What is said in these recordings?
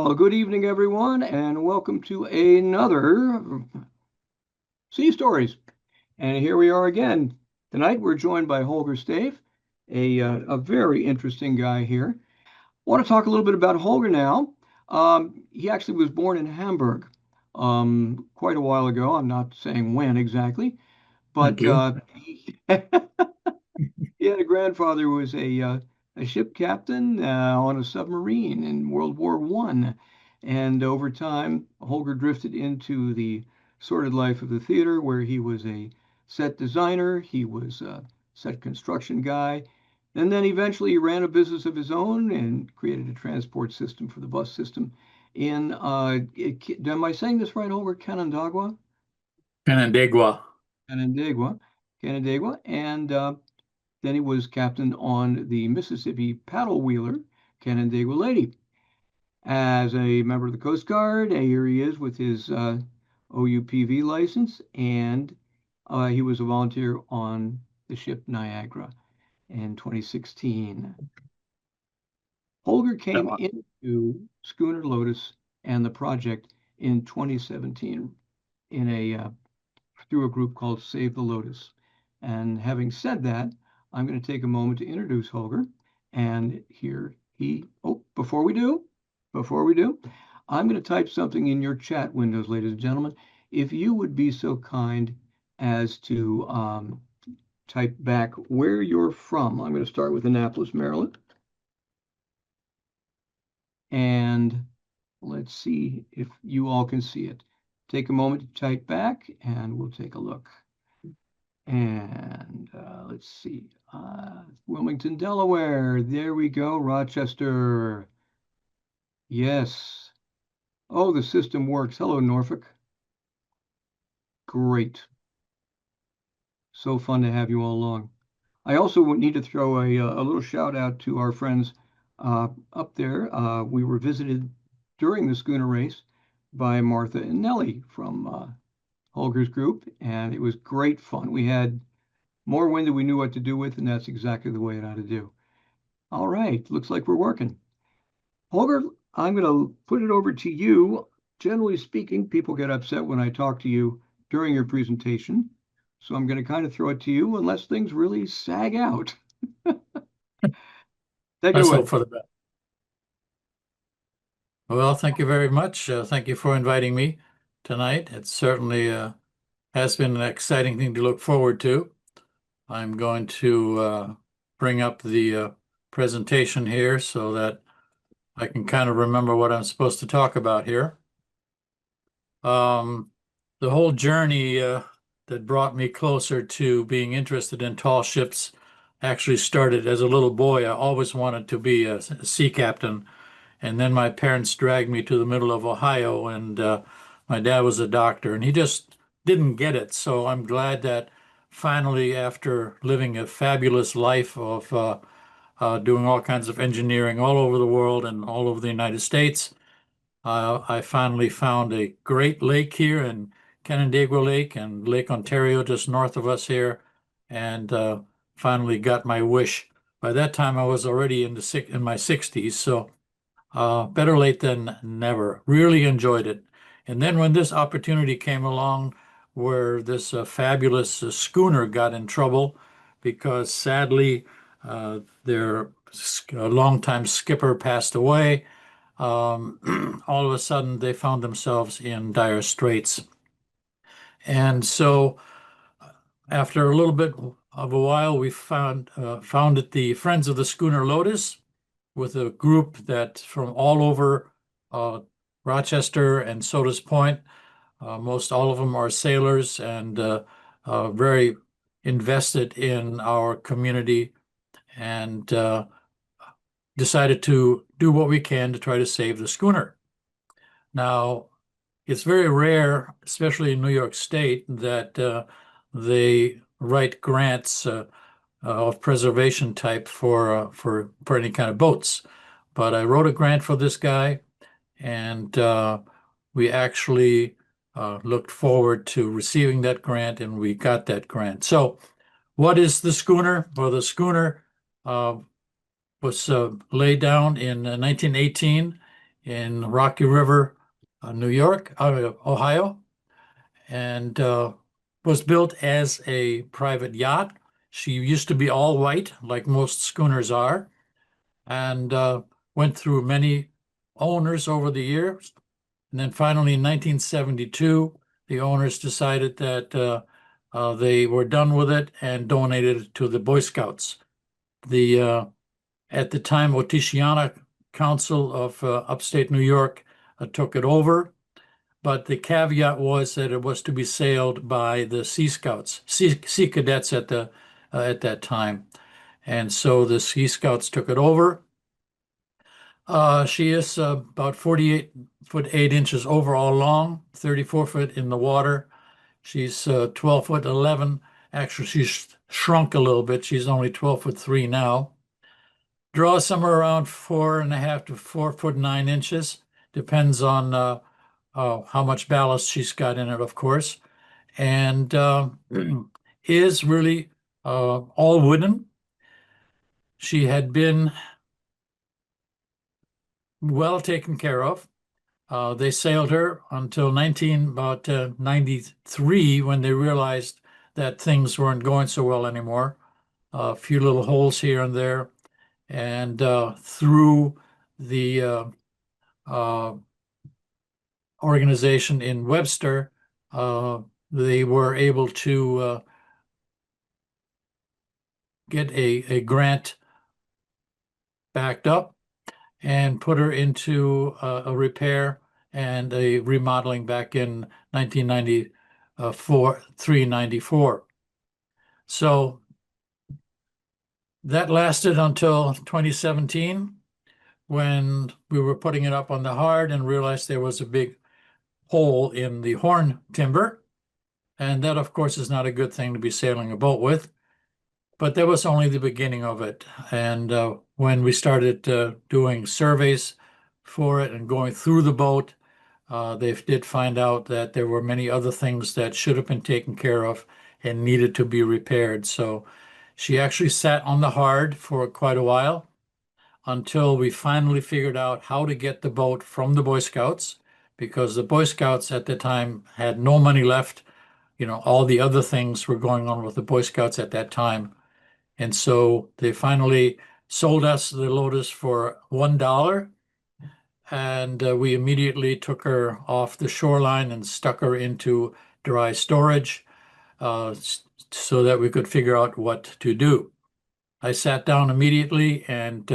Well, good evening, everyone, and welcome to another Sea Stories. And here we are again. Tonight we're joined by Holger Stave, a very interesting guy here. I want to talk a little bit about Holger now. He actually was born in Hamburg quite a while ago. I'm not saying when exactly, Thank but you. he had a grandfather who was a ship captain on a submarine in World War One, and over time, Holger drifted into the sordid life of the theater, where he was a set designer, he was a set construction guy, and then eventually he ran a business of his own and created a transport system for the bus system in, am I saying this right, Holger? Canandaigua? Canandaigua. Canandaigua, Canandaigua, and then he was captain on the Mississippi paddle wheeler, Canandaigua Lady. As a member of the Coast Guard, here he is with his OUPV license, and he was a volunteer on the ship Niagara in 2016. Holger came into Schooner Lotus and the project in 2017 in a through a group called Save the Lotus. And having said that, I'm going to take a moment to introduce Holger. And here before we do, I'm going to type something in your chat windows, ladies and gentlemen. If you would be so kind as to type back where you're from. I'm going to start with Annapolis, Maryland. And let's see if you all can see it. Take a moment to type back and we'll take a look. And let's see, Wilmington, Delaware. There we go. Rochester. Yes. Oh, the system works. Hello, Norfolk. Great. So fun to have you all along. I also need to throw a little shout out to our friends up there. We were visited during the schooner race by Martha and Nellie from Holger's group, and it was great fun. We had more wind than we knew what to do with, and that's exactly the way it ought to do. All right, looks like we're working. Holger, I'm going to put it over to you. Generally speaking, people get upset when I talk to you during your presentation, so I'm going to kind of throw it to you unless things really sag out. Take it Let's away. hope for the best. Well, thank you very much. Thank you for inviting me tonight. It certainly has been an exciting thing to look forward to. I'm going to bring up the presentation here so that I can kind of remember what I'm supposed to talk about here. The whole journey that brought me closer to being interested in tall ships actually started as a little boy. I always wanted to be a sea captain. And then my parents dragged me to the middle of Ohio, and my dad was a doctor, and he just didn't get it. So I'm glad that finally, after living a fabulous life of doing all kinds of engineering all over the world and all over the United States, I finally found a great lake here in Canandaigua Lake and Lake Ontario, just north of us here, and finally got my wish. By that time, I was already in my 60s, so better late than never. Really enjoyed it. And then when this opportunity came along where this fabulous schooner got in trouble because sadly their longtime skipper passed away, all of a sudden they found themselves in dire straits. And so after a little bit of a while, we founded the Friends of the Schooner Lotus, with a group that from all over Rochester and Sodas Point. Most all of them are sailors and very invested in our community, and decided to do what we can to try to save the schooner. Now, it's very rare, especially in New York State, that they write grants of preservation type for any kind of boats. But I wrote a grant for this guy, and we actually looked forward to receiving that grant, and we got that grant. So what is the schooner? Well, the schooner was laid down in 1918 in Rocky River, New York, Ohio, and was built as a private yacht. She used to be all white, like most schooners are, and went through many owners over the years. And then finally, in 1972, the owners decided that they were done with it and donated it to the Boy Scouts. The At the time, Otishana Council of upstate New York took it over, but the caveat was that it was to be sailed by the Sea Scouts, Sea Cadets at that time, and so the Sea Scouts took it over. She is about 48 foot 8 inches overall long, 34 foot in the water. She's 12 foot 11. Actually, she's shrunk a little bit. She's only 12 foot 3 now. Draws somewhere around 4.5 to 4 foot 9 inches. Depends on how much ballast she's got in it, of course. And is really all wooden. She had been well taken care of. They sailed her until 93 when they realized that things weren't going so well anymore. A few little holes here and there. And through the organization in Webster, they were able to get a grant backed up and put her into a repair and a remodeling back in 1994, 394. So that lasted until 2017 when we were putting it up on the hard and realized there was a big hole in the horn timber. And that, of course, is not a good thing to be sailing a boat with. But that was only the beginning of it. And when we started doing surveys for it and going through the boat, they did find out that there were many other things that should have been taken care of and needed to be repaired. So she actually sat on the hard for quite a while until we finally figured out how to get the boat from the Boy Scouts, because the Boy Scouts at the time had no money left. You know, all the other things were going on with the Boy Scouts at that time. And so they finally sold us the Lotus for $1. And we immediately took her off the shoreline and stuck her into dry storage so that we could figure out what to do. I sat down immediately and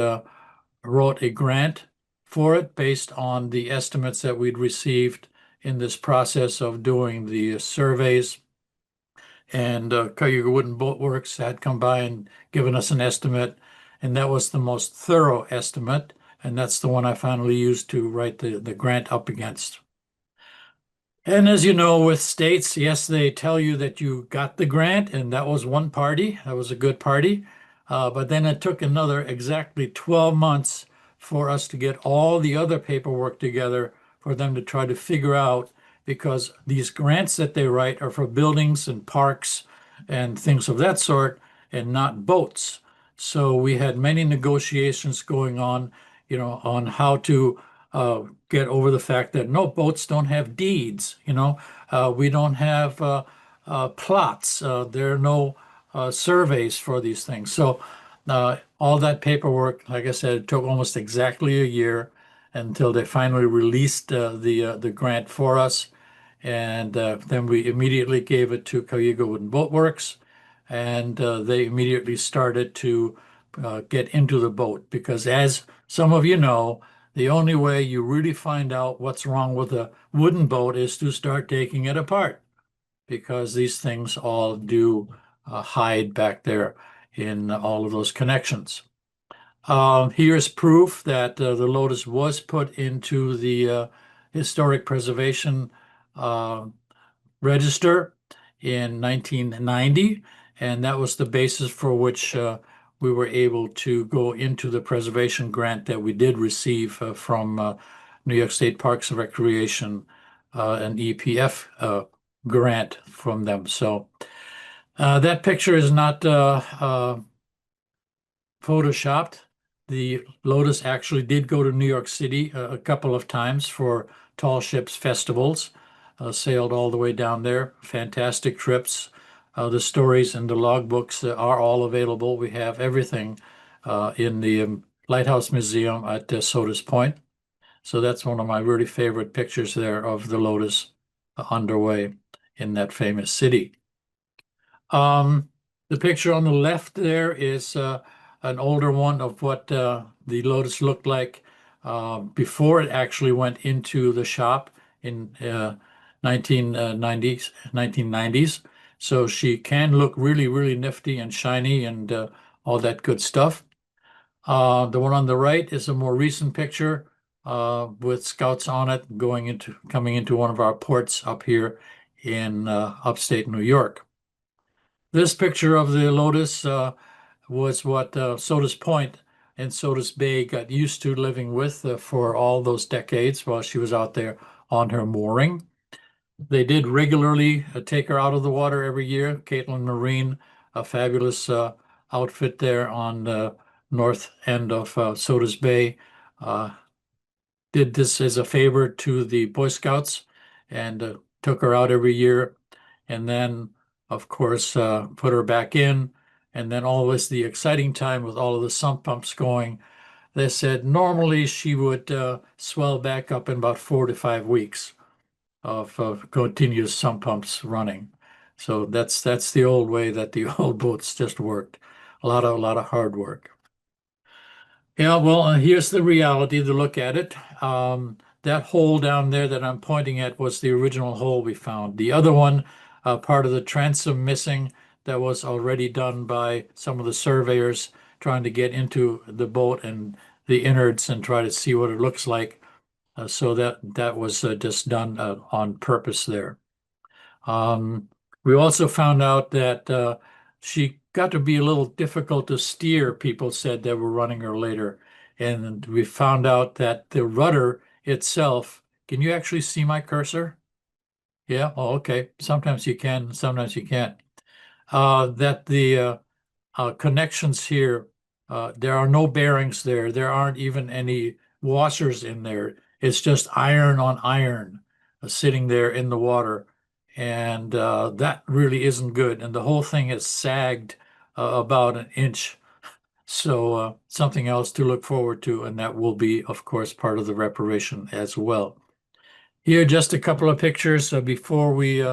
wrote a grant for it based on the estimates that we'd received in this process of doing the surveys. And Cayuga Wooden Boat Works had come by and given us an estimate, and that was the most thorough estimate, and that's the one I finally used to write the grant up against. And as you know, with states, yes, they tell you that you got the grant, and that was one party. That was a good party. But then it took another exactly 12 months for us to get all the other paperwork together for them to try to figure out, because these grants that they write are for buildings and parks and things of that sort, and not boats. So we had many negotiations going on, you know, on how to get over the fact that no, boats don't have deeds, you know, we don't have plots, there are no surveys for these things. So all that paperwork, like I said, it took almost exactly a year until they finally released the grant for us. And then we immediately gave it to Cayuga Wooden Boat Works, and they immediately started to get into the boat, because as some of you know, the only way you really find out what's wrong with a wooden boat is to start taking it apart, because these things all do hide back there in all of those connections. Here's proof that the Lotus was put into the Historic Preservation Register in 1990, and that was the basis for which we were able to go into the preservation grant that we did receive from New York State Parks and Recreation, an EPF grant from them. So that picture is not photoshopped. the Lotus actually did go to New York City a couple of times for tall ships festivals, sailed all the way down there. Fantastic trips. The stories and the logbooks are all available. We have everything in the Lighthouse Museum at Sodas Point. So that's one of my really favorite pictures there of the Lotus underway in that famous city. The picture on the left there is an older one of what the Lotus looked like before it actually went into the shop in 1990s. So she can look really, really nifty and shiny and all that good stuff. The one on the right is a more recent picture with scouts on it coming into one of our ports up here in upstate New York. This picture of the Lotus was what Sodas Point and Sodas Bay got used to living with for all those decades while she was out there on her mooring. They did regularly take her out of the water every year. Caitlin Marine, a fabulous outfit there on the north end of Sodas Bay, did this as a favor to the Boy Scouts and took her out every year. And then, of course, put her back in. And then always the exciting time with all of the sump pumps going. They said normally she would swell back up in about 4 to 5 weeks of continuous sump pumps running. So that's the old way that the old boats just worked. A lot of hard work. Yeah, well, here's the reality to look at it. That hole down there that I'm pointing at was the original hole we found. The other one, part of the transom missing, that was already done by some of the surveyors trying to get into the boat and the innards and try to see what it looks like. So that was just done on purpose there. We also found out that she got to be a little difficult to steer, people said that were running her later. And we found out that the rudder itself, can you actually see my cursor? Yeah, oh, okay. Sometimes you can, sometimes you can't. That the connections here, there are no bearings there. There aren't even any washers in there. It's just iron on iron sitting there in the water. And that really isn't good. And the whole thing is sagged about an inch. So something else to look forward to. And that will be, of course, part of the reparation as well. Here, just a couple of pictures before we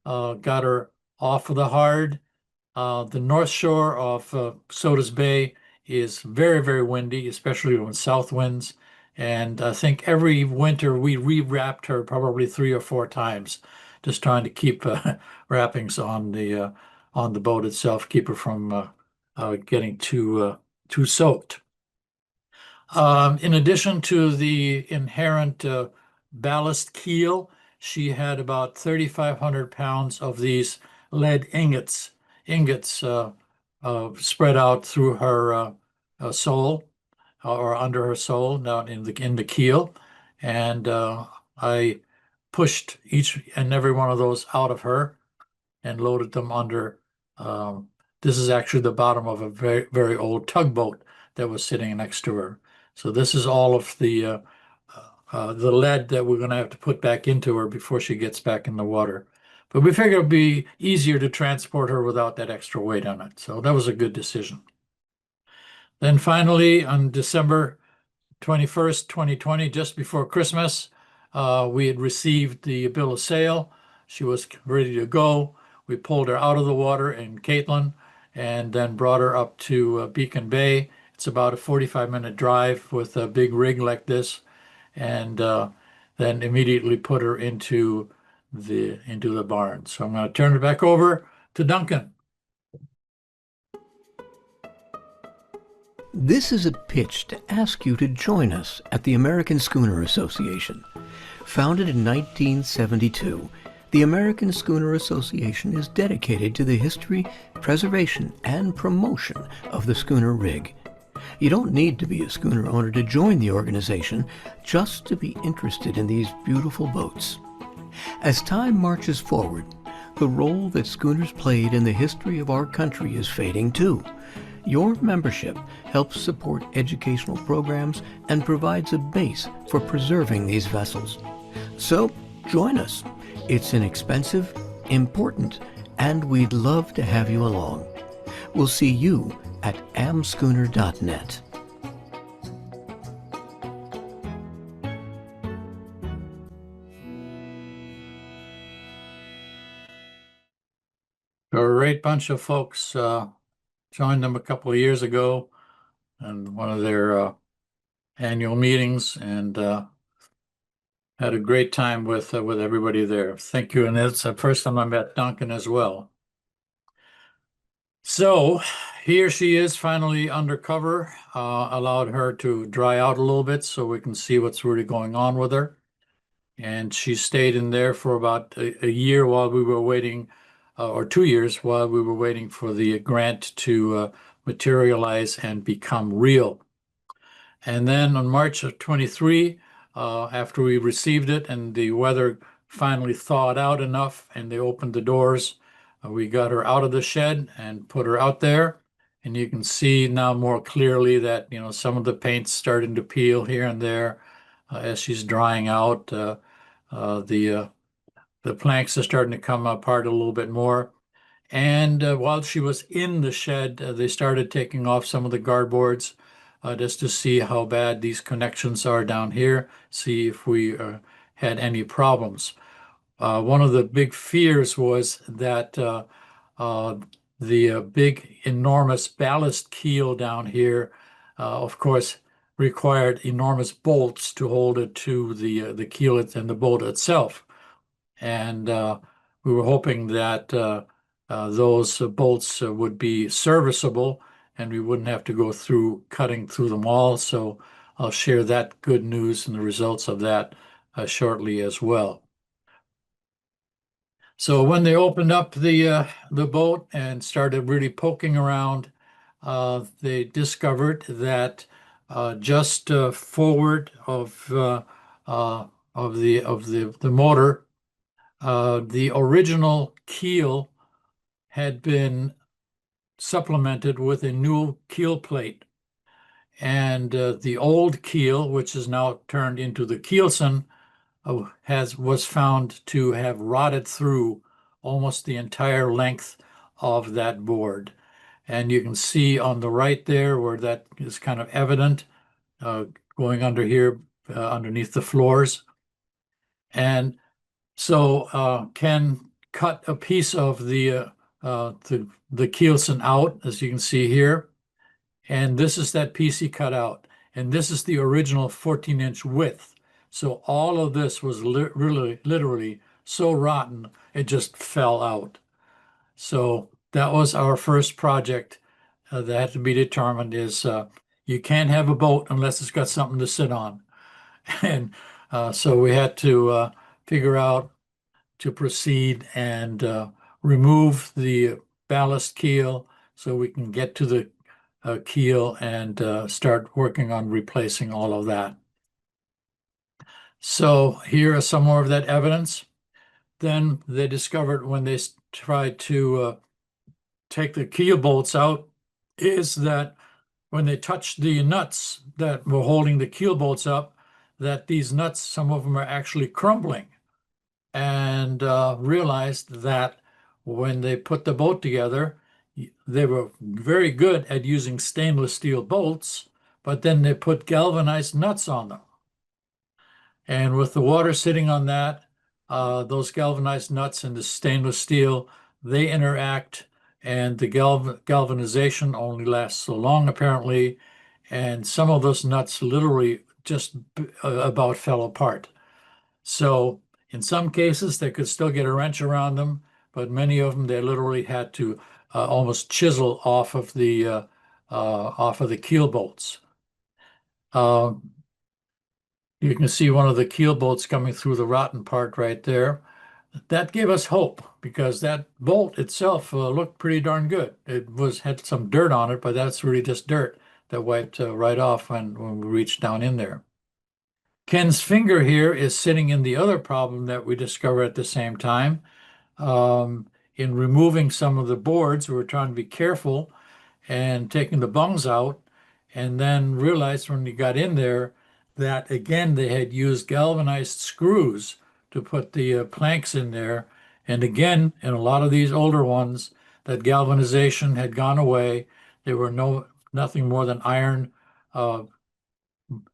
got her off of the hard. The north shore of Sodas Bay is very, very windy, especially when south winds. And I think every winter we rewrapped her probably 3 or 4 times, just trying to keep wrappings on the boat itself, keep her from getting too soaked. In addition to the inherent ballast keel, she had about 3,500 pounds of these lead ingots spread out through her sole or under her sole down in the keel, and I pushed each and every one of those out of her and loaded them under. This is actually the bottom of a very, very old tugboat that was sitting next to her. So this is all of the lead that we're going to have to put back into her before she gets back in the water. But we figured it'd be easier to transport her without that extra weight on it. So that was a good decision. Then finally, on December 21st, 2020, just before Christmas, we had received the bill of sale. She was ready to go. We pulled her out of the water in Caitlin and then brought her up to Beacon Bay. It's about a 45-minute drive with a big rig like this, and then immediately put her into the barn. So I'm going to turn it back over to Duncan. This is a pitch to ask you to join us at the American Schooner Association. Founded in 1972, the American Schooner Association is dedicated to the history, preservation, and promotion of the schooner rig. You don't need to be a schooner owner to join the organization, just to be interested in these beautiful boats. As time marches forward, the role that schooners played in the history of our country is fading too. Your membership helps support educational programs and provides a base for preserving these vessels. So join us. It's inexpensive, important, and we'd love to have you along. We'll see you at amschooner.net. A great bunch of folks joined them a couple of years ago in one of their annual meetings, and had a great time with everybody there. Thank you. And it's the first time I met Duncan as well. So here she is finally undercover. Allowed her to dry out a little bit so we can see what's really going on with her. And she stayed in there for about a year while we were waiting, or 2 years while we were waiting for the grant to materialize and become real. And then on March of 23, after we received it and the weather finally thawed out enough and they opened the doors, we got her out of the shed and put her out there. And you can see now more clearly that, you know, some of the paint's starting to peel here and there as she's drying out. The planks are starting to come apart a little bit more. And while she was in the shed, they started taking off some of the guard-boards just to see how bad these connections are down here, see if we had any problems. One of the big fears was that the big, enormous ballast keel down here, of course, required enormous bolts to hold it to the keel and the boat itself. And we were hoping that those bolts would be serviceable and we wouldn't have to go through cutting through them all. So I'll share that good news and the results of that shortly as well. So when they opened up the boat and started really poking around, they discovered that just forward of the motor, the original keel had been supplemented with a new keel plate. And the old keel, which is now turned into the keelson, was found to have rotted through almost the entire length of that board. And you can see on the right there where that is kind of evident, going under here, underneath the floors. And so Ken cut a piece of the keelson out, as you can see here. And this is that piece he cut out. And this is the original 14-inch width. So all of this was literally so rotten, it just fell out. So that was our first project that had to be determined is you can't have a boat unless it's got something to sit on. And so we had to figure out to proceed and remove the ballast keel so we can get to the keel and start working on replacing all of that. So here is some more of that evidence. Then they discovered when they tried to take the keel bolts out is that when they touched the nuts that were holding the keel bolts up, that these nuts, some of them are actually crumbling, and realized that when they put the boat together, they were very good at using stainless steel bolts, but then they put galvanized nuts on them. And with the water sitting on that, those galvanized nuts and the stainless steel, they interact, and the galvanization only lasts so long, apparently. And some of those nuts literally just about fell apart. So in some cases, they could still get a wrench around them, but many of them, they literally had to almost chisel off of the keel bolts. You can see one of the keel bolts coming through the rotten part right there. That gave us hope because that bolt itself looked pretty darn good. It had some dirt on it, but that's really just dirt that wiped right off when we reached down in there. Ken's finger here is sitting in the other problem that we discovered at the same time. In removing some of the boards, we were trying to be careful, and taking the bungs out, and then realized when we got in there that again they had used galvanized screws to put the planks in there. And again, in a lot of these older ones, that galvanization had gone away. There were nothing more than iron uh,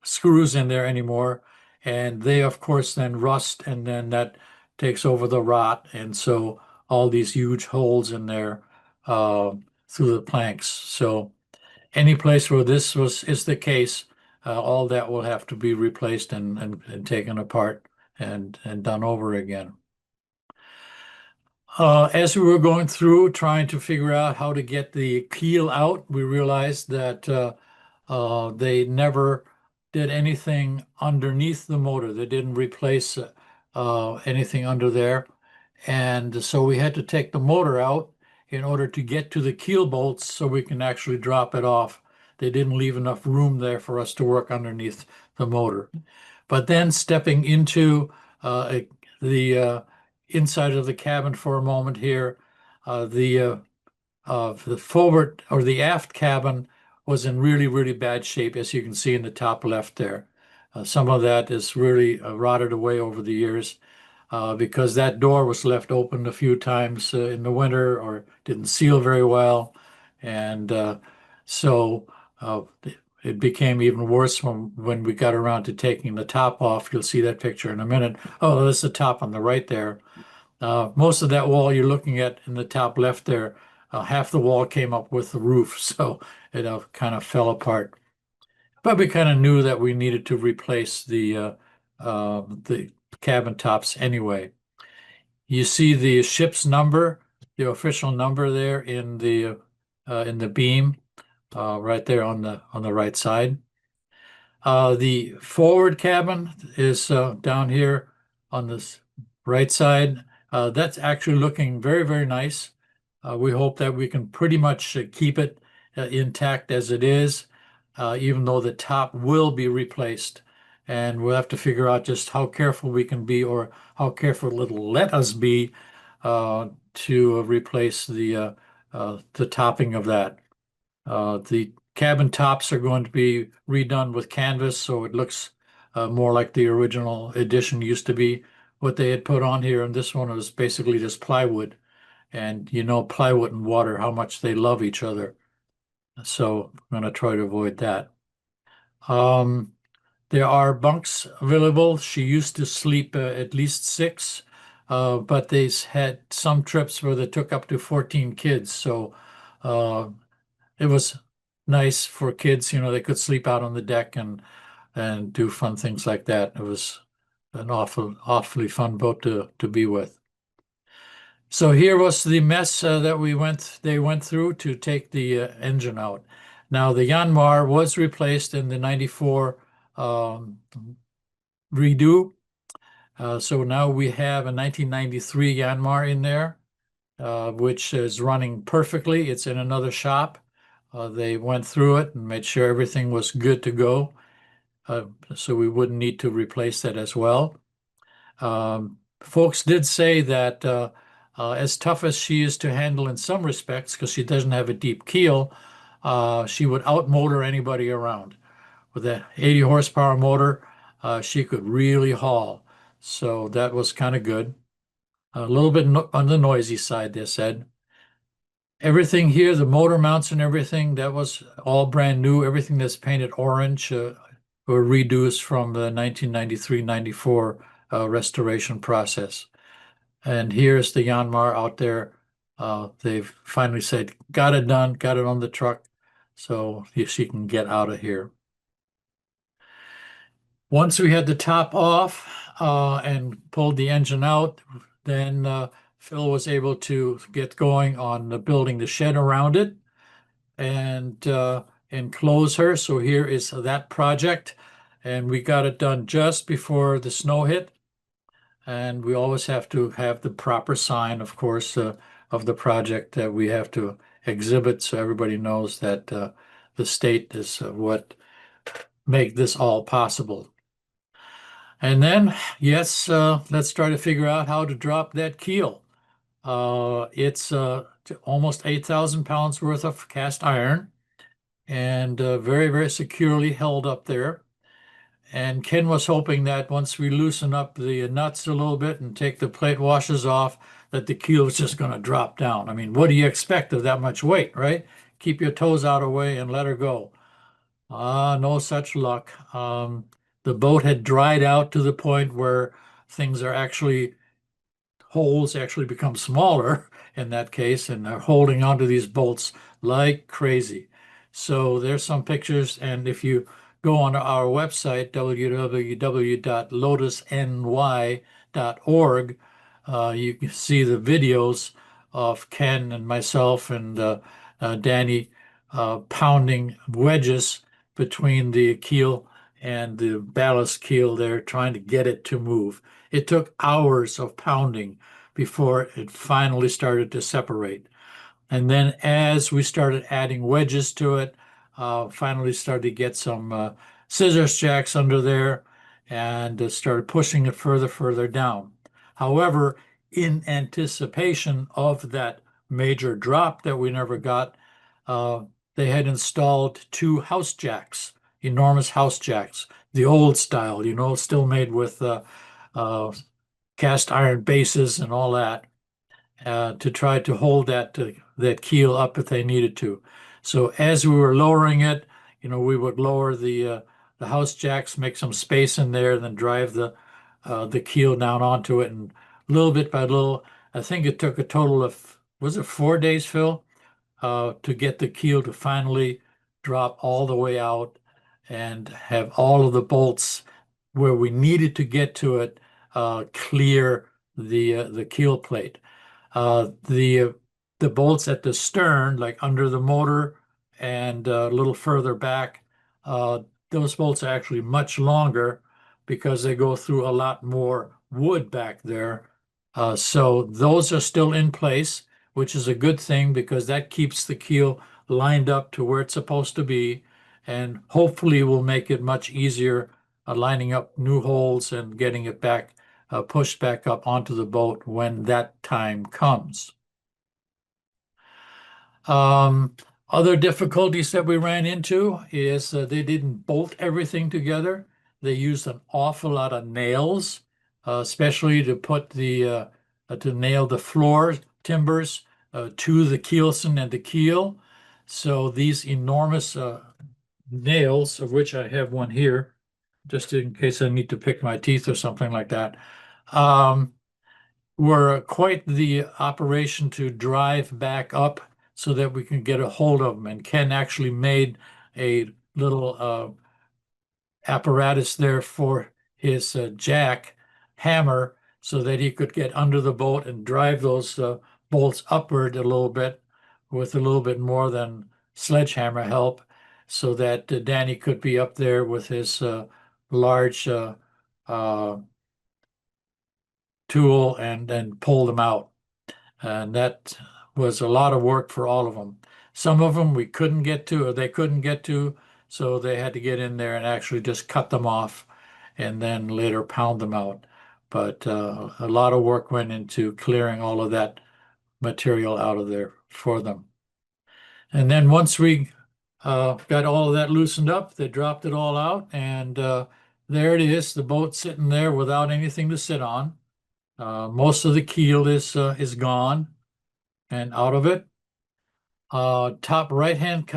screws in there anymore. And they, of course, then rust, and then that takes over the rot. And so all these huge holes in there through the planks. So any place where this is the case, all that will have to be replaced and taken apart and done over again. As we were going through trying to figure out how to get the keel out, we realized that they never did anything underneath the motor. They didn't replace anything under there. And so we had to take the motor out in order to get to the keel bolts so we can actually drop it off. They didn't leave enough room there for us to work underneath the motor. But then stepping into the inside of the cabin for a moment here, the forward or the aft cabin was in really, really bad shape, as you can see in the top left there. Some of that is really rotted away over the years because that door was left open a few times in the winter or didn't seal very well. And so it became even worse when we got around to taking the top off. You'll see that picture in a minute. Oh, that's the top on the right there. Most of that wall you're looking at in the top left there, half the wall came up with the roof, so it kind of fell apart. But we kind of knew that we needed to replace the cabin tops anyway. You see the ship's number, the official number there in the beam, right there on the right side. The forward cabin is down here on this right side. That's actually looking very, very nice. We hope that we can pretty much keep it intact as it is, even though the top will be replaced. And we'll have to figure out just how careful we can be, or how careful it'll let us be to replace the topping of that. The cabin tops are going to be redone with canvas, so it looks more like the original edition used to be. What they had put on here, and this one was basically just plywood. And you know, plywood and water, how much they love each other. So I'm going to try to avoid that. There are bunks available. She used to sleep at least 6, but they had some trips where they took up to 14 kids. So it was nice for kids. You know, they could sleep out on the deck and do fun things like that. It was an awfully fun boat to be with. So here was the mess that they went through to take the engine out. Now the Yanmar was replaced in the 94 redo. So now we have a 1993 Yanmar in there, which is running perfectly. It's in another shop. They went through it and made sure everything was good to go. So we wouldn't need to replace that as well. Folks did say that as tough as she is to handle in some respects, because she doesn't have a deep keel, she would outmotor anybody around. With that 80 horsepower motor, she could really haul. So that was kind of good. A little bit on the noisy side, they said. Everything here, the motor mounts and everything, that was all brand new. Everything that's painted orange were reduced from the 1993-94 restoration process. And here's the Yanmar out there. They've finally said, got it done, got it on the truck, so she can get out of here. Once we had the top off and pulled the engine out, then Phil was able to get going on building the shed around it and enclose her. So here is that project, and we got it done just before the snow hit. And we always have to have the proper sign, of course, of the project that we have to exhibit, so everybody knows that the state is what make this all possible. And then, yes, let's try to figure out how to drop that keel. It's almost 8,000 pounds worth of cast iron, and very, very securely held up there. And Ken was hoping that once we loosen up the nuts a little bit and take the plate washers off, that the keel was just going to drop down. I mean, what do you expect of that much weight, right? Keep your toes out of the way and let her go. No such luck. The boat had dried out to the point where things are actually, holes actually become smaller in that case, and they're holding onto these bolts like crazy. So there's some pictures, and if you go on our website, www.lotusny.org, you can see the videos of Ken and myself and Danny pounding wedges between the keel and the ballast keel there, trying to get it to move. It took hours of pounding before it finally started to separate. And then as we started adding wedges to it, finally started to get some scissors jacks under there and started pushing it further down. However, in anticipation of that major drop that we never got, they had installed two house jacks, enormous house jacks, the old style, still made with uh, cast iron bases and all that, to try to hold that keel up if they needed to. So as we were lowering it, we would lower the house jacks, make some space in there, then drive the keel down onto it, and little bit by little. I think it took a total of, was it 4 days, Phil, to get the keel to finally drop all the way out and have all of the bolts where we needed to get to it clear the keel plate. The bolts at the stern, like under the motor and a little further back, those bolts are actually much longer because they go through a lot more wood back there. So those are still in place, which is a good thing because that keeps the keel lined up to where it's supposed to be, and hopefully will make it much easier lining up new holes and getting it back pushed back up onto the boat when that time comes. Other difficulties that we ran into is they didn't bolt everything together. They used an awful lot of nails, especially to put to nail the floor timbers to the keelson and the keel. So these enormous nails, of which I have one here, just in case I need to pick my teeth or something like that, were quite the operation to drive back up so that we can get a hold of them. And Ken actually made a little apparatus there for his jack hammer so that he could get under the boat and drive those bolts upward a little bit with a little bit more than sledgehammer help, so that Danny could be up there with his large tool and pull them out. And that was a lot of work for all of them. Some of them we couldn't get to, or they couldn't get to, so they had to get in there and actually just cut them off and then later pound them out. But a lot of work went into clearing all of that material out of there for them. And then once we got all of that loosened up, they dropped it all out, and there it is, the boat sitting there without anything to sit on. Most of the keel is gone and out of it. Top right-hand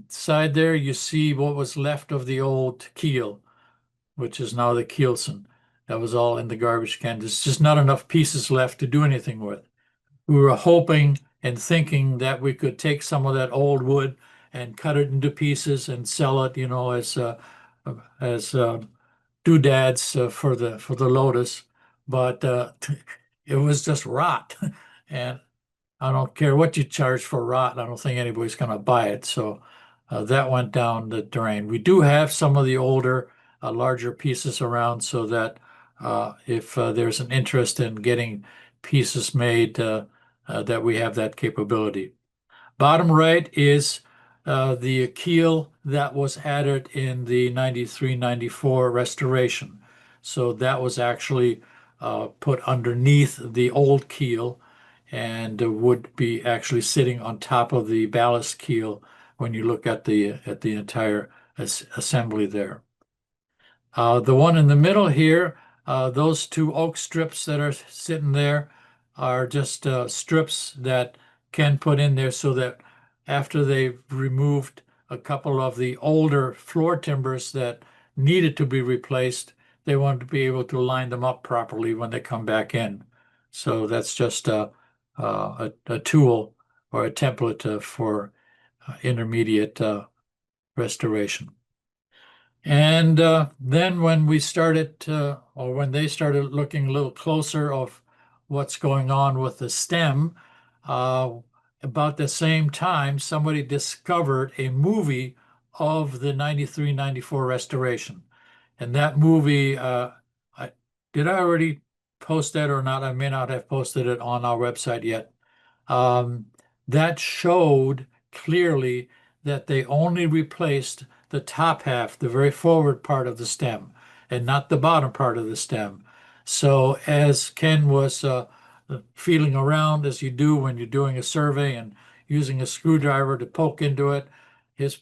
side there, you see what was left of the old keel, which is now the keelson. That was all in the garbage can. There's just not enough pieces left to do anything with. We were hoping and thinking that we could take some of that old wood and cut it into pieces and sell it, as doodads for the Lotus, but it was just rot, and I don't care what you charge for rot. I don't think anybody's going to buy it. So that went down the drain. We do have some of the older, larger pieces around, so that if there's an interest in getting pieces made, that we have that capability. Bottom right is the keel that was added in the 93-94 restoration. So that was actually put underneath the old keel, and would be actually sitting on top of the ballast keel when you look at the entire assembly there. The one in the middle here, those two oak strips that are sitting there are just strips that Ken put in there so that after they've removed a couple of the older floor timbers that needed to be replaced, they wanted to be able to line them up properly when they come back in. So that's just a tool or a template for intermediate restoration. And then when we started, or when they started looking a little closer of what's going on with the stem, about the same time, somebody discovered a movie of the 93-94 restoration. And that movie, did I already post that or not? I may not have posted it on our website yet. That showed clearly that they only replaced the top half, the very forward part of the stem, and not the bottom part of the stem. So as Ken was feeling around, as you do when you're doing a survey and using a screwdriver to poke into it, his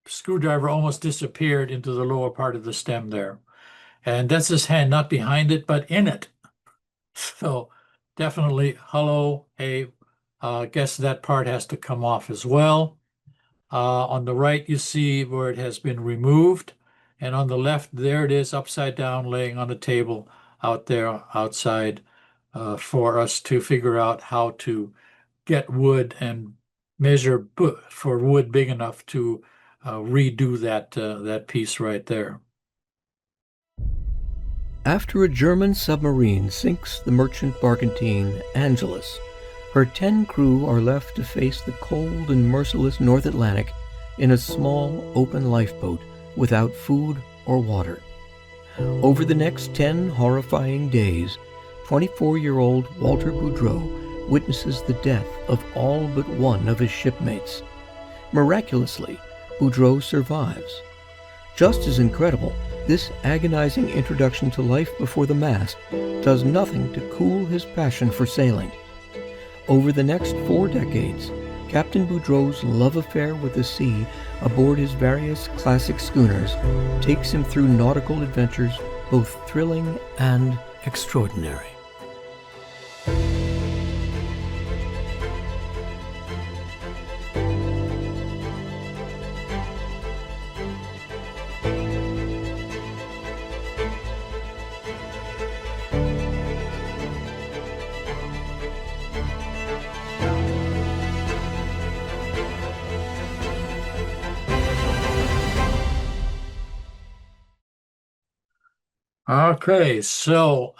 screwdriver almost disappeared into the lower part of the stem there. And that's his hand, not behind it, but in it. So definitely, hello, hey, guess that part has to come off as well. On the right, you see where it has been removed. And on the left, there it is upside down, laying on the table out there outside for us to figure out how to get wood and measure for wood big enough to redo that piece right there. After a German submarine sinks the merchant barkentine Angelus, her 10 crew are left to face the cold and merciless North Atlantic in a small, open lifeboat without food or water. Over the next 10 horrifying days, 24-year-old Walter Boudreau witnesses the death of all but one of his shipmates. Miraculously, Boudreau survives. Just as incredible, this agonizing introduction to life before the mast does nothing to cool his passion for sailing. Over the next 4 decades, Captain Boudreau's love affair with the sea aboard his various classic schooners takes him through nautical adventures both thrilling and extraordinary. Okay, so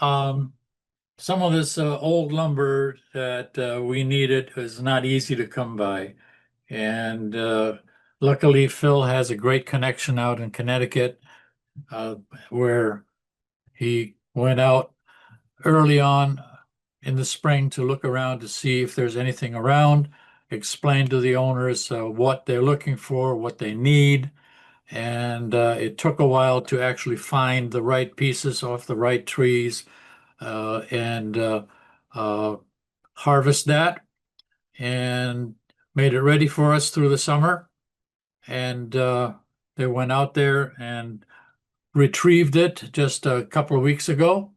some of this old lumber that we needed is not easy to come by. And luckily, Phil has a great connection out in Connecticut where he went out early on in the spring to look around to see if there's anything around, explain to the owners what they're looking for, what they need. And it took a while to actually find the right pieces off the right trees and harvest that, and made it ready for us through the summer. And they went out there and retrieved it just a couple of weeks ago.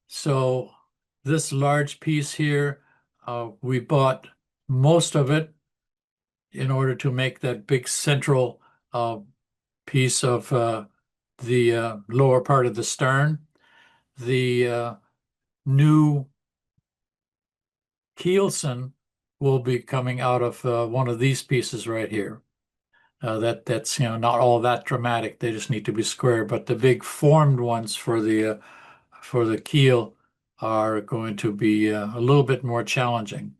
So this large piece here, we bought most of it in order to make that big central piece of the lower part of the stern. The new keelson will be coming out of one of these pieces right here. That's not all that dramatic. They just need to be square. But the big formed ones for the keel are going to be a little bit more challenging.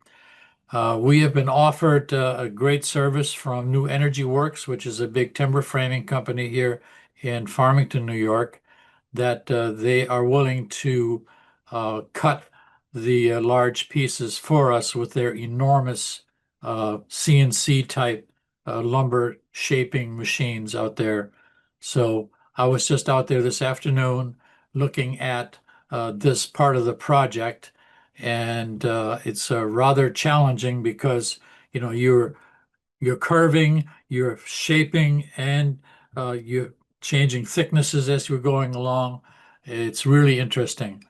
We have been offered a great service from New Energy Works, which is a big timber framing company here in Farmington, New York, that they are willing to cut the large pieces for us with their enormous CNC type lumber shaping machines out there. So I was just out there this afternoon looking at this part of the project, and it's rather challenging because you're curving, you're shaping, and you're changing thicknesses as you're going along. It's really interesting.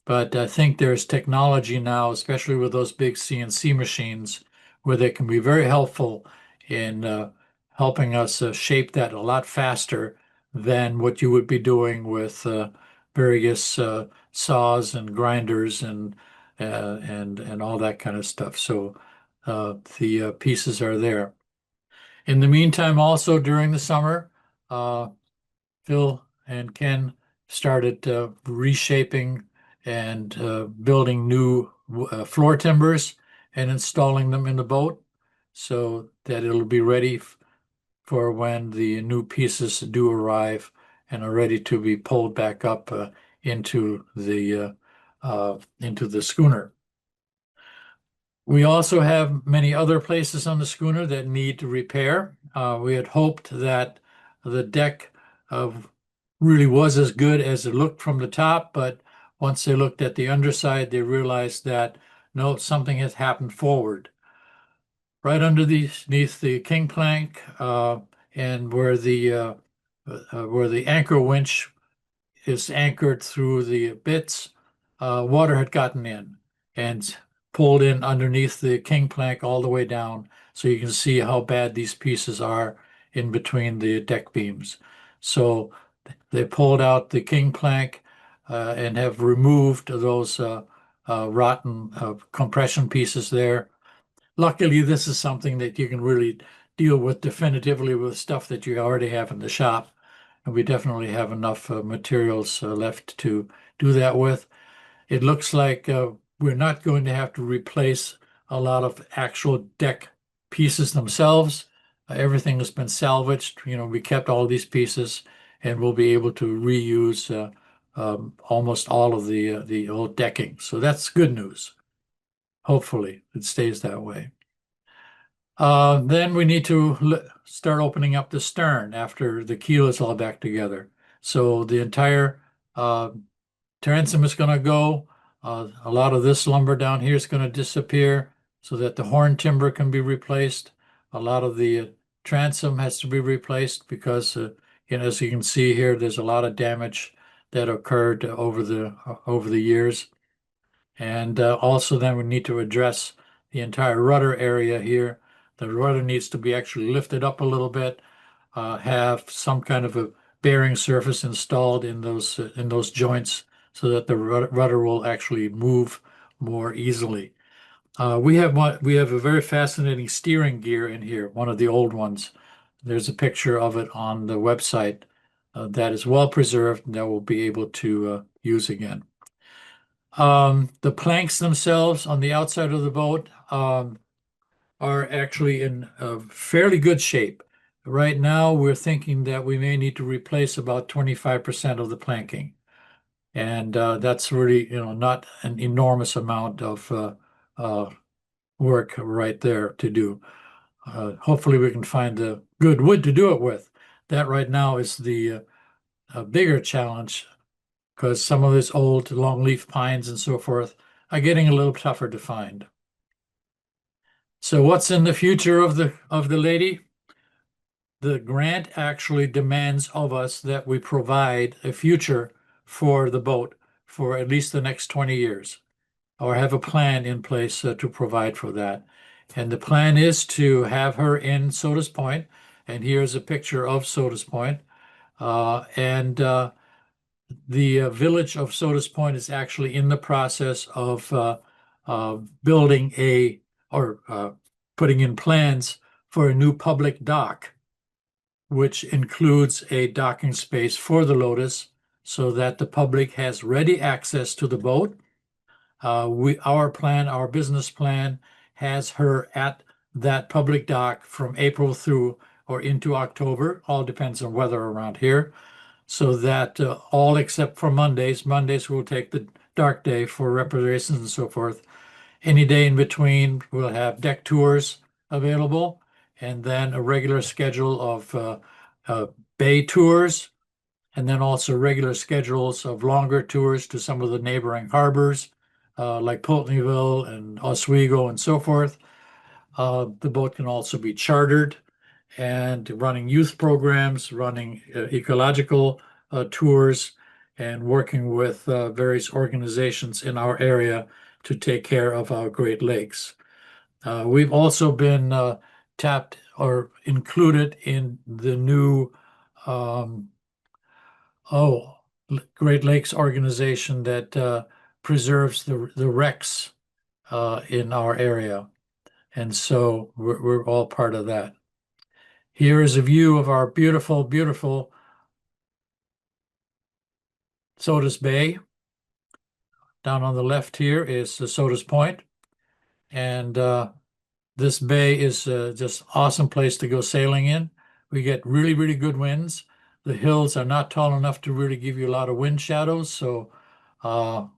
But I think there's technology now, especially with those big CNC machines, where they can be very helpful in helping us shape that a lot faster than what you would be doing with various saws and grinders and all that kind of stuff. So the pieces are there. In the meantime, also during the summer, uh, Phil and Ken started reshaping and building new floor timbers and installing them in the boat so that it'll be ready for when the new pieces do arrive and are ready to be pulled back up into the schooner. We also have many other places on the schooner that need repair. We had hoped that the deck really was as good as it looked from the top, but once they looked at the underside, they realized that no, something has happened forward. Right underneath the king plank and where the anchor winch is anchored through the bits, water had gotten in and pulled in underneath the king plank all the way down. So you can see how bad these pieces are in between the deck beams. So they pulled out the king plank and have removed those rotten compression pieces there. Luckily, this is something that you can really deal with definitively with stuff that you already have in the shop. And we definitely have enough materials left to do that with. It looks like we're not going to have to replace a lot of actual deck pieces themselves. Everything has been salvaged. We kept all these pieces and we'll be able to reuse almost all of the old decking. So that's good news. Hopefully it stays that way. Then we need to start opening up the stern after the keel is all back together. So the entire transom is going to go. A lot of this lumber down here is going to disappear so that the horn timber can be replaced. A lot of the transom has to be replaced because, as you can see here, there's a lot of damage that occurred over the years. And also then we need to address the entire rudder area here. The rudder needs to be actually lifted up a little bit, have some kind of a bearing surface installed in those joints so that the rudder will actually move more easily. We have a very fascinating steering gear in here, one of the old ones. There's a picture of it on the website that is well preserved and that we'll be able to use again. The planks themselves on the outside of the boat are actually in fairly good shape. Right now, we're thinking that we may need to replace about 25% of the planking. And that's really, not an enormous amount of work right there to do. Hopefully we can find the good wood to do it with. That right now is the bigger challenge because some of these old longleaf pines and so forth are getting a little tougher to find. So what's in the future of the lady? The grant actually demands of us that we provide a future for the boat for at least the next 20 years, or have a plan in place to provide for that. And the plan is to have her in Sodas Point, and here's a picture of Sodas Point. The village of Sodas Point is actually in the process of building putting in plans for a new public dock, which includes a docking space for the Lotus so that the public has ready access to the boat. Our business plan has her at that public dock from April through or into October, all depends on weather around here, so that all except for Mondays will take the dark day for reparations and so forth. Any day in between, we'll have deck tours available, and then a regular schedule of bay tours, and then also regular schedules of longer tours to some of the neighboring harbors like Pulteneyville and Oswego and so forth. The boat can also be chartered and running youth programs, running ecological tours, and working with various organizations in our area to take care of our Great Lakes. We've also been tapped or included in the new um, oh, Great Lakes organization that preserves the wrecks in our area. And so we're all part of that. Here is a view of our beautiful, beautiful Sodas Bay. Down on the left here is the Sodas Point. And this bay is just awesome place to go sailing in. We get really, really good winds. The hills are not tall enough to really give you a lot of wind shadows, so a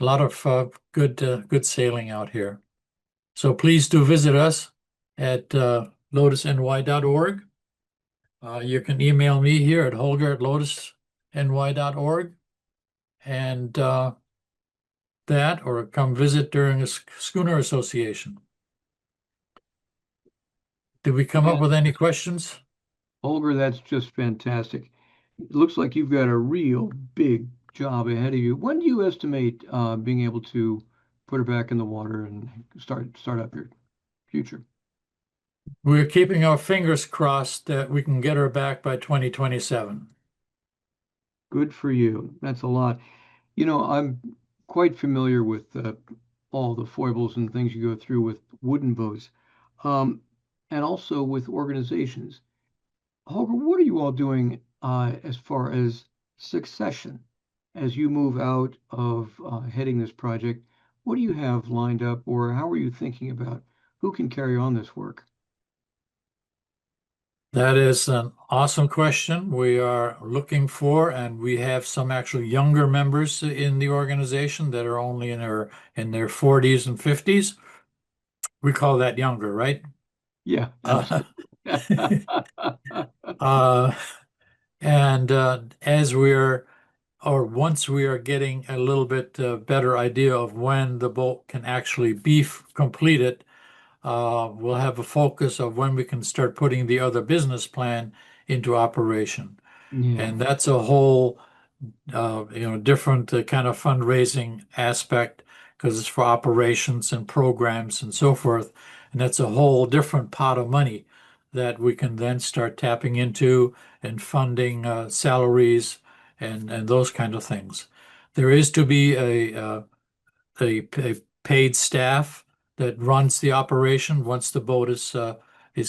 lot of good sailing out here. So please do visit us at lotusny.org. You can email me here at holger@lotusny.org, and that, or come visit during a schooner association. Did we come up with any questions? Holger, that's just fantastic. It looks like you've got a real big job ahead of you. When do you estimate being able to put her back in the water and start up your future? We're keeping our fingers crossed that we can get her back by 2027. Good for you. That's a lot. You know, I'm quite familiar with all the foibles and things you go through with wooden boats, um, and also with organizations. Holger, what are you all doing as far as succession as you move out of heading this project? What do you have lined up, or how are you thinking about who can carry on this work? That is an awesome question. We are looking for, and we have some actually younger members in the organization that are only in their 40s and 50s. We call that younger, right? Yeah, Uh, absolutely. uh, and as we're, or once we are getting a little bit better idea of when the boat can actually be completed, we'll have a focus of when we can start putting the other business plan into operation. Yeah, And that's a whole, different kind of fundraising aspect because it's for operations and programs and so forth. And that's a whole different pot of money that we can then start tapping into and funding salaries and those kind of things. There is to be a paid staff that runs the operation once the boat is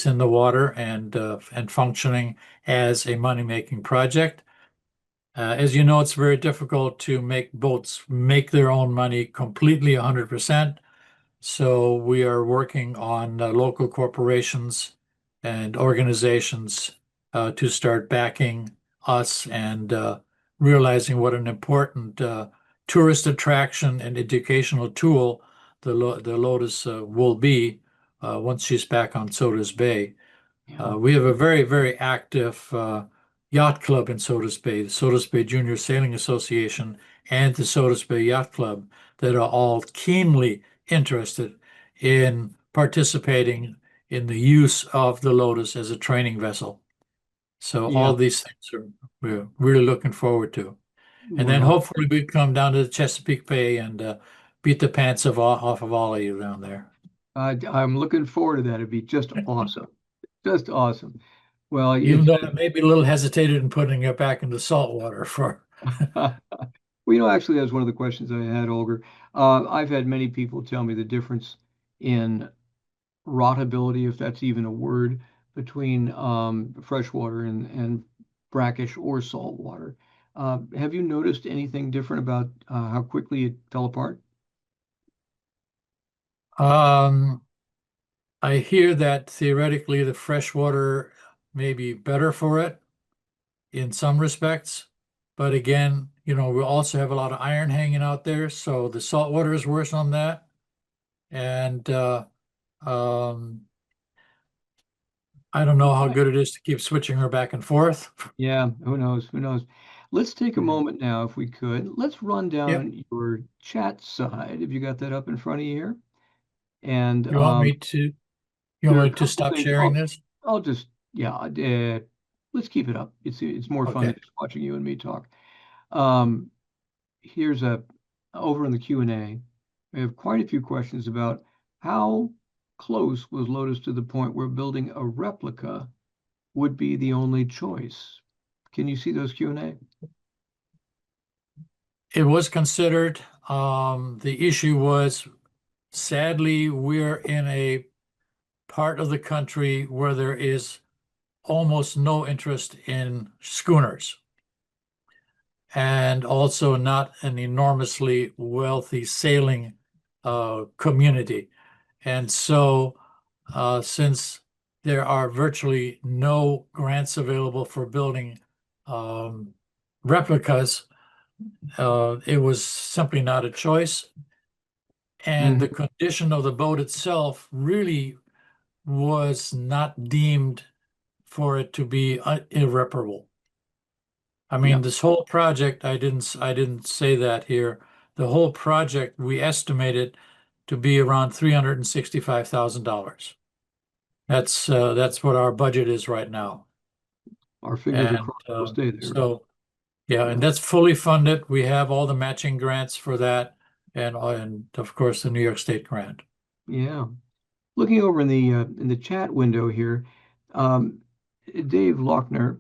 in the water and functioning as a money-making project. As you know, it's very difficult to make boats make their own money completely 100%. So we are working on local corporations and organizations to start backing us and realizing what an important tourist attraction and educational tool the Lotus will be once she's back on Sodas Bay. yeah, We have a very, very active yacht club in Sodas Bay, the Sodas Bay Junior Sailing Association and the Sodas Bay Yacht Club, that are all keenly interested in participating in the use of the Lotus as a training vessel. So all yeah. these things we're really looking forward to. And then Well, hopefully we come down to the Chesapeake Bay and beat the pants off of all of you down there. I'm looking forward to that. It'd be just awesome. Just awesome. Well, Even it's though I may be a little hesitated in putting it back into salt water for. well, actually, that's one of the questions I had, Olger. I've had many people tell me the difference in rotability, if that's even a word, between freshwater and brackish or salt water. Have you noticed anything different about how quickly it fell apart? Um, I hear that theoretically the freshwater may be better for it in some respects, but again, we also have a lot of iron hanging out there, so the salt water is worse on that. And um, I don't know how Okay. good it is to keep switching her back and forth. Yeah, who knows? Who knows? Let's take a Mhm. moment now, if we could. Let's run Yep. down your chat side. Have you got that up in front of you here? And You want me to, you there want are a me to couple stop things. sharing this? I'll just, yeah, let's keep it up. It's more fun than Okay. just watching you and me talk. Um, here's over in the Q&A. We have quite a few questions about how close was Lotus to the point where building a replica would be the only choice. Can you see those Q&A? It was considered. The issue was, sadly, we're in a part of the country where there is almost no interest in schooners, and also not an enormously wealthy sailing community. And so, since there are virtually no grants available for building um, replicas, it was simply not a choice. And the Hmm. condition of the boat itself really was not deemed for it to be irreparable. I Yeah, mean, this whole project, I didn't say that here. The whole project we estimated to be around $365,000. That's what our budget is right now. our fingers are And crossed. We'll stay there. so yeah, and Yeah, that's fully funded. We have all the matching grants for that, and of course the New York State grant. yeah. Looking over in the chat window here, um, Dave Lochner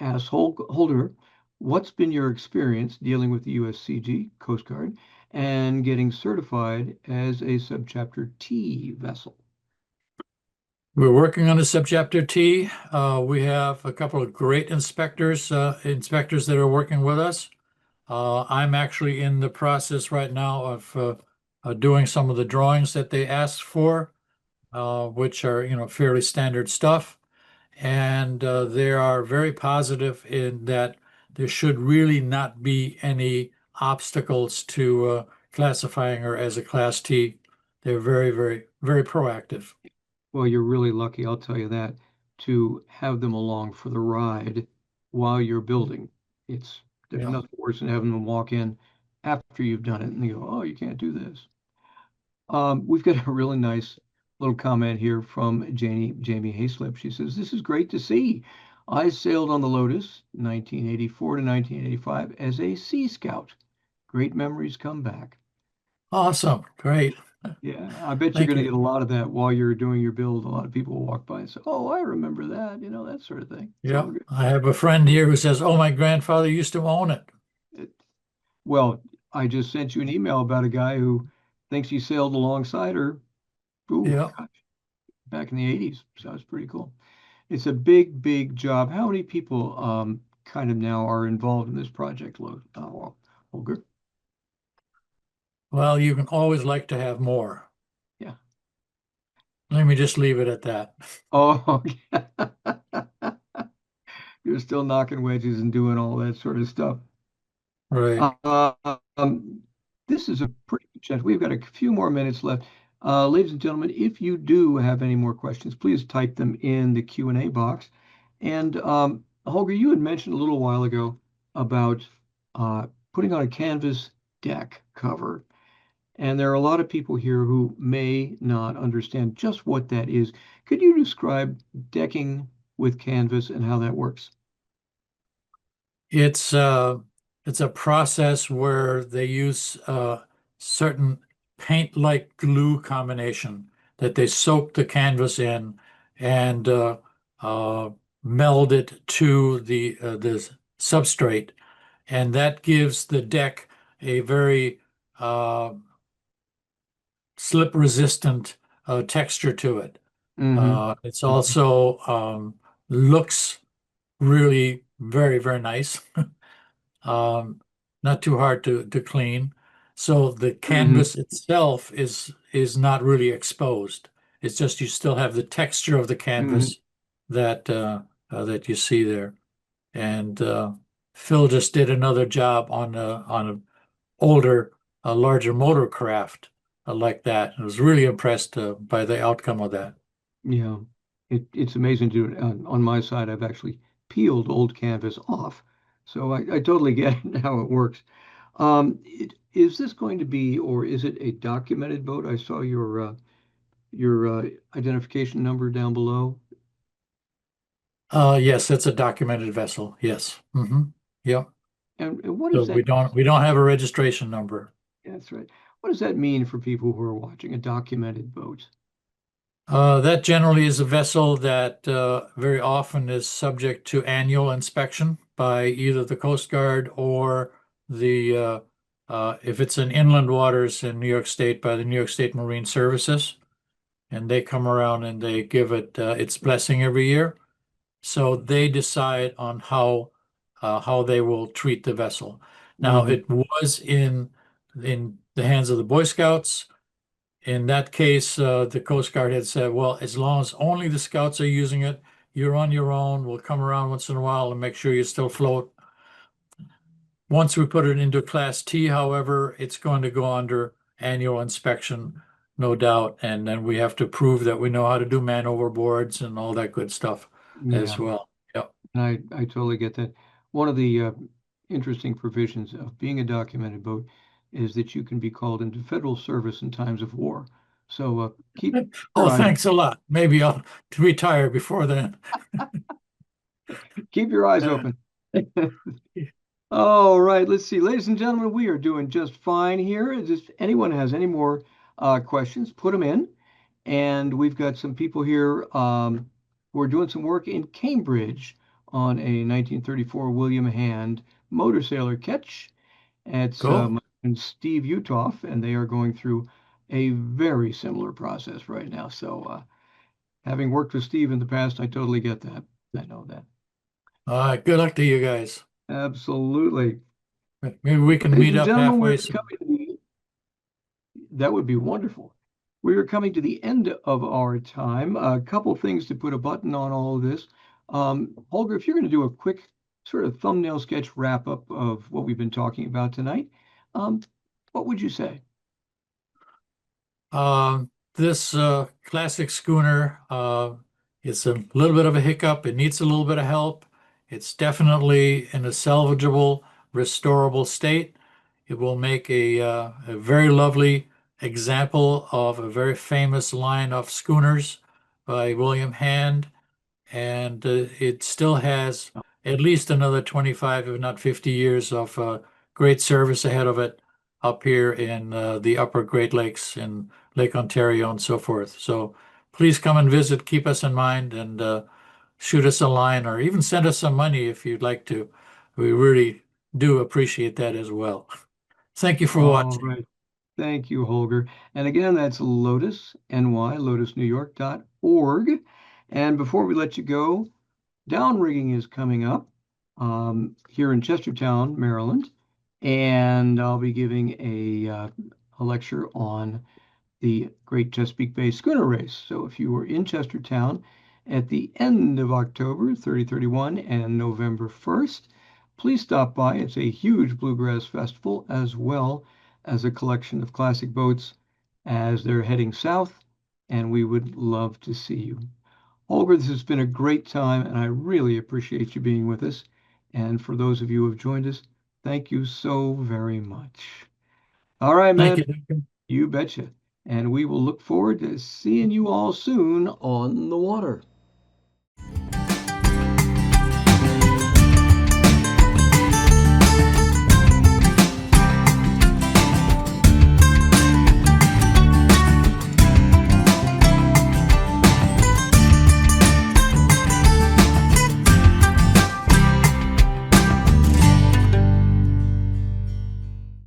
asks Holder, what's been your experience dealing with the USCG Coast Guard and getting certified as a Subchapter T vessel? We're working on a subchapter T. We have a couple of great inspectors that are working with us. I'm actually in the process right now of doing some of the drawings that they asked for, which are, fairly standard stuff. And they are very positive in that there should really not be any obstacles to classifying her as a Class T. They're very, very, very proactive. Well, you're really lucky, I'll tell you that, to have them along for the ride while you're building. There's Yeah. nothing worse than having them walk in after you've done it and they go, oh, you can't do this. We've got a really nice little comment here from Jamie Hayslip. She says, this is great to see. I sailed on the Lotus 1984 to 1985 as a Sea Scout. Great memories come back. Awesome. Great. Yeah, I bet you're Thank going to you. get a lot of that while you're doing your build. A lot of people will walk by and say, oh, I remember that, that sort of thing. It's all Yeah. good. I have a friend here who says, oh, my grandfather used to own it. It, well, I just sent you an email about a guy who thinks he sailed alongside her. Ooh, Yeah. gosh, back in the 80s. So it's pretty cool. It's a big, big job. How many people kind of now are involved in this project, Holger? Well, you can always like to have more. Yeah. Let me just leave it at that. Oh, you're still knocking wedges and doing all that sort of stuff. Right. Uh, um, this is a pretty good chat. We've got a few more minutes left. Ladies and gentlemen, if you do have any more questions, please type them in the Q&A box. And Holger, you had mentioned a little while ago about putting on a canvas deck cover. And there are a lot of people here who may not understand just what that is. Could you describe decking with canvas and how that works? It's uh it's a process where they use certain paint-like glue combination that they soak the canvas in and uh, meld it to the substrate, and that gives the deck a very uh, slip-resistant texture to it. Mm-hmm. It's also looks really very, very nice. Um, Not too hard to clean. So the Mm-hmm. canvas itself is not really exposed. It's just you still have the texture of the Mm-hmm. canvas that you see there. And Phil just did another job on a older, a larger motor craft like that. I was really impressed by the outcome of that. Yeah, it's amazing to do it. On my side, I've actually peeled old canvas off So I totally get how it works. Is this going to be, or is it a documented boat? I saw your identification number down below. Yes, it's a documented vessel. Yes. Yep. And what So does that, we don't have a registration number. that's right. What does that mean for people who are watching a documented boat? That generally is a vessel that very often is subject to annual inspection by either the Coast Guard or if it's in inland waters in New York State, by the New York State Marine Services. And they come around and they give it its blessing every year. So they decide on how they will treat the vessel. Now, Hmm. it was in the hands of the Boy Scouts. In that case, the Coast Guard had said, well, as long as only the Scouts are using it, you're on your own. We'll come around once in a while and make sure you still float. Once we put it into Class T, however, it's going to go under annual inspection, no doubt. And then we have to prove that we know how to do man overboards and all that good stuff Yeah, as well. Yep. and I totally get that. One of the interesting provisions of being a documented boat is that you can be called into federal service in times of war. So keep your Oh, eyes thanks a lot. Maybe I'll retire before then. keep your eyes open. All right, let's see. Ladies and gentlemen, we are doing just fine here. If anyone has any more questions, put them in. And we've got some people here who are doing some work in Cambridge on a 1934 William Hand motor sailor ketch. It's Cool. my friend Steve Utoff, and they are going through a very similar process right now. So, having worked with Steve in the past, I totally get that. I know that. All right. Good luck to you guys. Absolutely. Maybe we can Ladies meet and up gentlemen, halfway soon. that would be wonderful. We are coming to the end of our time. A couple things to put a button on all of this. Holger, if you're going to do a quick sort of thumbnail sketch wrap up of what we've been talking about tonight, um, what would you say? This classic schooner is a little bit of a hiccup. It needs a little bit of help. It's definitely in a salvageable, restorable state. It will make a very lovely example of a very famous line of schooners by William Hand, and it still has at least another 25, if not 50 years of great service ahead of it up here in the upper Great Lakes in Lake Ontario and so forth. So please come and visit, keep us in mind, and shoot us a line or even send us some money if you'd like to. We really do appreciate that as well. Thank you for All watching. right. Thank you, Holger. And again, that's Lotus, NY, lotusnewyork.org. And before we let you go, downrigging is coming up here in Chestertown, Maryland. And I'll be giving a lecture on the Great Chesapeake Bay Schooner Race. So if you were in Chestertown at the end of October 30/31 and November 1st, please stop by. It's a huge bluegrass festival as well as a collection of classic boats as they're heading south, and we would love to see you. Holger, this has been a great time, and I really appreciate you being with us. And for those of you who have joined us, thank you so very much. All right, Thank man. you, Duncan. You betcha. And we will look forward to seeing you all soon on the water.